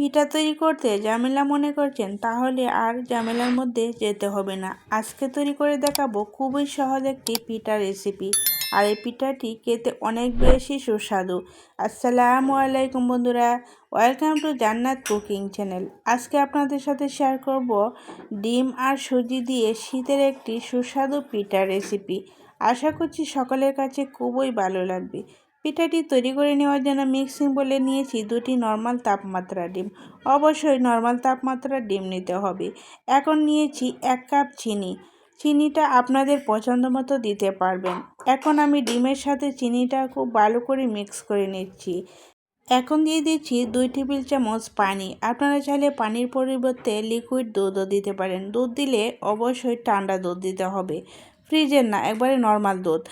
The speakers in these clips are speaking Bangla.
পিঠা তৈরি করতে ঝামেলা মনে করছেন, তাহলে আর ঝামেলার মধ্যে যেতে হবে না। আজকে তৈরি করে দেখাবো খুবই সহজ একটি পিঠা রেসিপি। আর এই পিঠাটি খেতে অনেক বেশি সুস্বাদু। আসসালামু আলাইকুম বন্ধুরা, ওয়েলকাম টু জান্নাত কুকিং চ্যানেল। আজকে আপনাদের সাথে শেয়ার করব ডিম আর সুজি দিয়ে শীতের একটি সুস্বাদু পিঠা রেসিপি। আশা করছি সকলের কাছে খুবই ভালো লাগবে। পিঠাটি তৈরি করে নেওয়ার জন্য মিক্সিং বলে নিয়েছি 2টি নর্মাল তাপমাত্রার ডিম। অবশ্যই নর্মাল তাপমাত্রার ডিম নিতে হবে। এখন নিয়েছি 1 কাপ চিনি। চিনিটা আপনাদের পছন্দ মতো দিতে পারবেন। এখন আমি ডিমের সাথে চিনিটা খুব ভালো করে মিক্স করে নিচ্ছি। এখন দিয়ে দিচ্ছি 2 টেবিল চামচ পানি। আপনারা চাইলে পানির পরিবর্তে লিকুইড দুধও দিতে পারেন। দুধ দিলে অবশ্যই ঠান্ডা দুধ দিতে হবে, ফ্রিজের না, একবারে নর্মাল দুধ।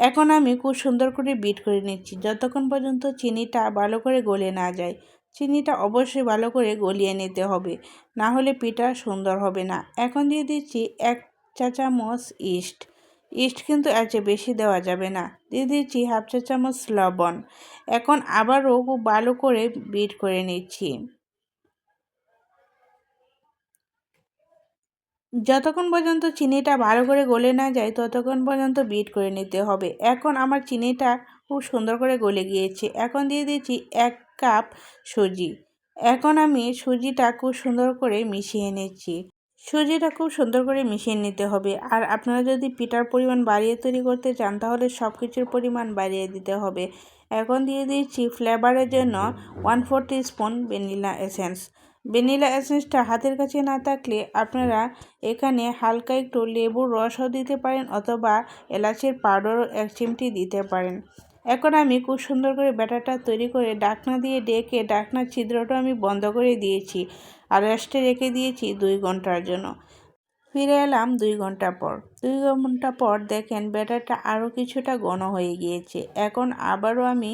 এখন আমি খুব সুন্দর করে বিট করে নিচ্ছি যতক্ষণ পর্যন্ত চিনিটা ভালো করে গলে না যায়। চিনিটা অবশ্যই ভালো করে গলিয়ে নিতে হবে, না হলে পিঠা সুন্দর হবে না। এখন দিয়ে দিচ্ছি 1 চা চামচ ইস্ট। ইস্ট কিন্তু এর চেয়ে বেশি দেওয়া যাবে না। দিয়ে দিচ্ছি 1/2 চা চামচ লবণ। এখন আবারও খুব ভালো করে বিট করে নিচ্ছি যতক্ষণ পর্যন্ত চিনিটা ভালো করে গলে না যায়, ততক্ষণ পর্যন্ত বিট করে নিতে হবে। এখন আমার চিনিটা খুব সুন্দর করে গলে গিয়েছে। এখন দিয়ে দিচ্ছি 1 কাপ সুজি। এখন আমি সুজিটা খুব সুন্দর করে মিশিয়ে নিচ্ছি। সুজিটা খুব সুন্দর করে মিশিয়ে নিতে হবে। আর আপনারা যদি পিঠার পরিমাণ বাড়িয়ে তৈরি করতে চান, তাহলে সব কিছুর পরিমাণ বাড়িয়ে দিতে হবে। এখন দিয়ে দিচ্ছি ফ্লেভারের জন্য 1/4 টিস্পুন ভ্যানিলা এসেন্স। ভ্যানিলা এসেন্সটা হাতের কাছে না থাকলে আপনারা এখানে হালকা একটু লেবুর রসও দিতে পারেন, অথবা এলাচের পাউডারও 1 চিমটি দিতে পারেন। এখন আমি খুব সুন্দর করে ব্যাটারটা তৈরি করে ঢাকনা দিয়ে ঢেকে ঢাকনার ছিদ্রটা আমি বন্ধ করে দিয়েছি আর রেস্টে রেখে দিয়েছি 2 ঘন্টার জন্য। ফিরে এলাম 2 ঘন্টা পর। 2 ঘন্টা পর দেখেন ব্যাটারটা আরও কিছুটা ঘন হয়ে গিয়েছে। এখন আবারও আমি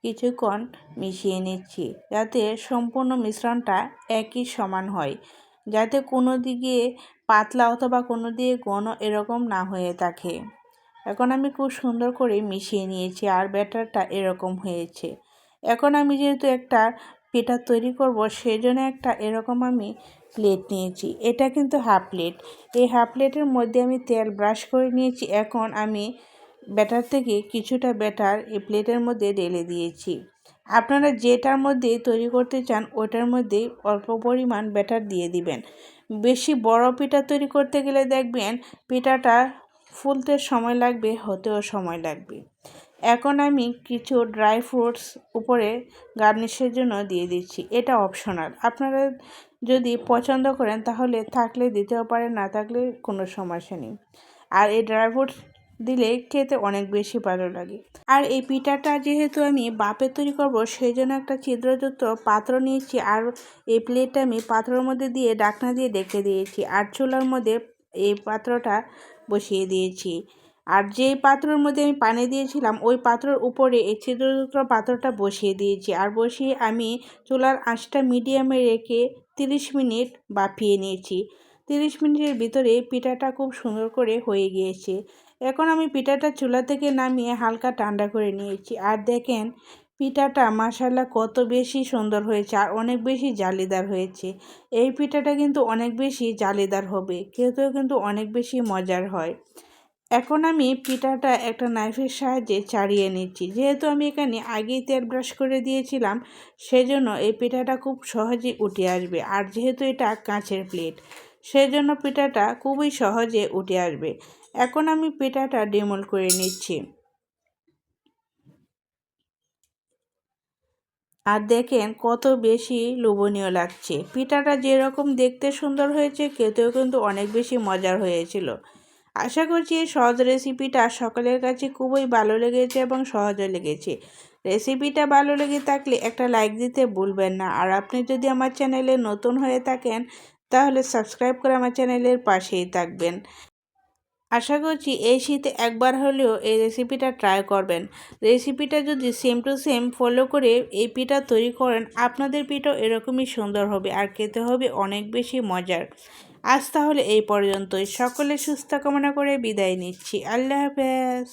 কিছুক্ষণ মিশিয়ে নিচ্ছি, যাতে সম্পূর্ণ মিশ্রণটা একই সমান হয়, যাতে কোনো দিকে পাতলা অথবা কোনো দিকে ঘন এরকম না হয়ে থাকে। এখন আমি খুব সুন্দর করে মিশিয়ে নিয়েছি আর ব্যাটারটা এরকম হয়েছে। এখন আমি যেহেতু একটা পিঠা তৈরি করব, সেজন্য একটা এরকম আমি প্লেট নিয়েছি। এটা কিন্তু হাফ প্লেট। এই হাফ প্লেটের মধ্যে আমি তেল ব্রাশ করে নিয়েছি। এখন আমি ব্যাটার থেকে কিছুটা ব্যাটার এই প্লেটের মধ্যে ঢেলে দিয়েছি। আপনারা যেটার মধ্যে তৈরি করতে চান ওটার মধ্যেই অল্প পরিমাণ ব্যাটার দিয়ে দিবেন। বেশি বড় পিঠা তৈরি করতে গেলে দেখবেন পিঠাটা ফুলতে সময় লাগবে, হতেও সময় লাগবে। এখন আমি কিছু ড্রাই ফ্রুটস উপরে গার্নিশের জন্য দিয়ে দিচ্ছি। এটা অপশনাল, আপনারা যদি পছন্দ করেন তাহলে থাকলে দিতেও পারেন, না থাকলে কোনো সমস্যা নেই। আর এই ড্রাই ফ্রুটস দিলে খেতে অনেক বেশি ভালো লাগে। আর এই পিঠাটা যেহেতু আমি ভাপে তৈরি করব, সেই জন্য একটা ছিদ্রযুক্ত পাত্র নিয়েছি। আর এই প্লেটটা আমি পাত্রের মধ্যে দিয়ে ঢাকনা দিয়ে ঢেকে দিয়েছি আর চুলার মধ্যে এই পাত্রটা বসিয়ে দিয়েছি। আর যেই পাত্রের মধ্যে আমি পানি দিয়েছিলাম, ওই পাত্রের উপরে এই ছিদ্রযুক্ত পাত্রটা বসিয়ে দিয়েছি। আর বসিয়ে আমি চুলার আঁচটা মিডিয়ামে রেখে 30 মিনিট ভাপিয়ে নিয়েছি। 30 মিনিটের ভিতরে পিঠাটা খুব সুন্দর করে হয়ে গিয়েছে। এখন আমি পিঠাটা চুলা থেকে নামিয়ে হালকা ঠান্ডা করে নিয়েছি। আর দেখেন পিঠাটা মাশাআল্লাহ কত বেশি সুন্দর হয়েছে আর অনেক বেশি জালিদার হয়েছে। এই পিঠাটা কিন্তু অনেক বেশি জালিদার হবে, খেতেও কিন্তু অনেক বেশি মজার হয়। এখন আমি পিঠাটা একটা নাইফের সাহায্যে ছাড়িয়ে নিচ্ছি। যেহেতু আমি এখানে আগেই তেল ব্রাশ করে দিয়েছিলাম, সেজন্য এই পিঠাটা খুব সহজে উঠে আসবে। আর যেহেতু এটা কাঁচের প্লেট, সেজন্য পিঠাটা খুবই সহজে উঠে আসবে। এখন আমি পিঠাটা ডিমোল্ড করে নিচ্ছি। আর দেখেন কত বেশি লোভনীয় লাগছে। পিঠাটা যেরকম দেখতে সুন্দর হয়েছে, খেতেও কিন্তু অনেক বেশি মজার হয়েছিল। আশা করছি এই সহজ রেসিপিটা সকলের কাছে খুবই ভালো লেগেছে এবং সহজও লেগেছে। রেসিপিটা ভালো লেগে থাকলে একটা লাইক দিতে ভুলবেন না। আর আপনি যদি আমার চ্যানেলে নতুন হয়ে থাকেন, তাহলে সাবস্ক্রাইব করে আমার চ্যানেলের পাশেই থাকবেন। আশা করছি এই শীতে একবার হলেও এই রেসিপিটা ট্রাই করবেন। রেসিপিটা যদি সেম টু সেম ফলো করে এই পিঠা তৈরি করেন, আপনাদের পিঠাও এরকমই সুন্দর হবে আর খেতে হবে অনেক বেশি মজার। আজ তাহলে এই পর্যন্তই। সকলে সুস্থ কামনা করে বিদায় নিচ্ছি। আল্লাহ হাফেজ।